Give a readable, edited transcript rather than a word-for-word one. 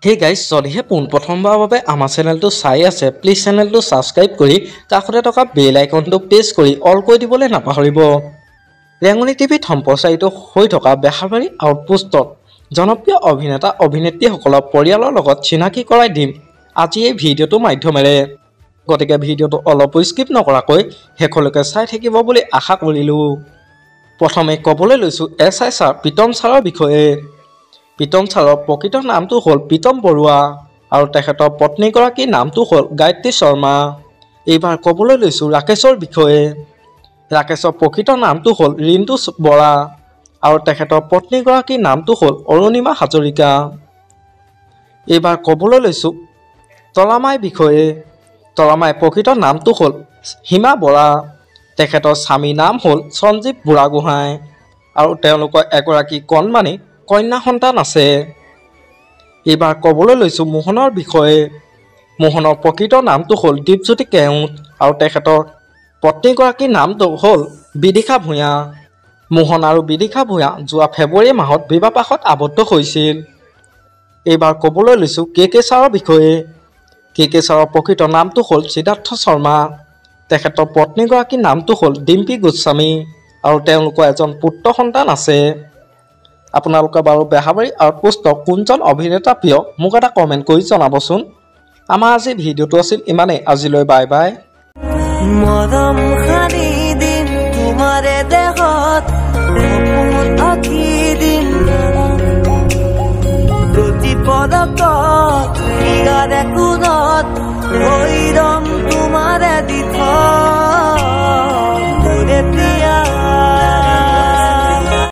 Hey guys, যদিহে পোনপ্ৰথমবাৰৰ বাবে আমাৰ চেনেলটো চাই আছে, প্লিজ চেনেলটো ছাবস্ক্ৰাইব কৰি কাষতে থকা বেল আইকনটো প্ৰেছ কৰি অল কৰি দিবলৈ নাপাহৰিব। ৰেঙনি টিভিত সম্প্ৰচাৰিত হৈ থকা বেহাৰবাৰী আউটপোষ্টত জনপ্ৰিয় অভিনেতা অভিনেত্ৰীসকলক পৰিয়ালৰ লগত চিনাকি কৰাই দিম আজি এই ভিডিঅ'টোৰ মাধ্যমেৰে। গতিকে ভিডিঅ'টো অলপো স্কিপ নকৰাকৈ শেষলৈকে চাই থাকিব বুলি আশা কৰিলোঁ। প্ৰথমে ক'বলৈ লৈছোঁ SI ছাৰ প্ৰীতম ছাৰৰ বিষয়ে। প্ৰীতম ছাৰৰ প্ৰকৃত নামটো হ'ল প্ৰীতম বৰুৱা আৰু তেখেতৰ পত্নীগৰাকীৰ নামটো হ'ল গায়ত্ৰী শৰ্মা। এইবাৰ ক'বলৈ লৈছোঁ ৰাকেশৰ বিষয়ে। ৰাকেশৰ প্ৰকৃত নামটো হ'ল ৰিণ্টু বৰা আৰু তেখেতৰ পত্নীগৰাকীৰ নামটো হ'ল অৰুণিমা হাজৰিকা। এইবাৰ ক'বলৈ লৈছোঁ তলামাইৰ বিষয়ে। তলামাইৰ প্ৰকৃত নামটো হ'ল হিমা বৰা। তেখেতৰ স্বামীৰ নাম হ'ল সঞ্জীৱ বুঢ়াগোহাঁই আৰু তেওঁলোকৰ এগৰাকী কণমানি কন্যা সন্তান আছে। এইবাৰ ক'বলৈ লৈছোঁ মোহনৰ বিষয়ে। মোহনৰ প্ৰকৃত নামটো হ'ল দীপজ্যোতি কেওট আৰু তেখেতৰ পত্নীগৰাকীৰ নামটো হ'ল বিদিশা ভূঞা। মোহন আৰু বিদিশা ভূঞা যোৱা ফেব্ৰুৱাৰী মাহত বিবাহপাশত আবদ্ধ হৈছিল। এইবাৰ ক'বলৈ লৈছোঁ KK ছাৰৰ বিষয়ে। KK ছাৰৰ প্ৰকৃত নামটো হ'ল সিদ্ধাৰ্থ শৰ্মা। তেখেতৰ পত্নীগৰাকীৰ নামটো হ'ল ডিম্পী গোস্বামী আৰু তেওঁলোকৰ এজন পুত্ৰ সন্তান আছে। আপোনালোকে বাৰু বেহাৰবাৰী আউটপোষ্টৰ কোনজন অভিনেতা প্ৰিয় মোক এটা কমেণ্ট কৰি জনাবচোন। আমাৰ আজি ভিডিঅ'টো আছিল ইমানেই। আজিলৈ বাই বাই।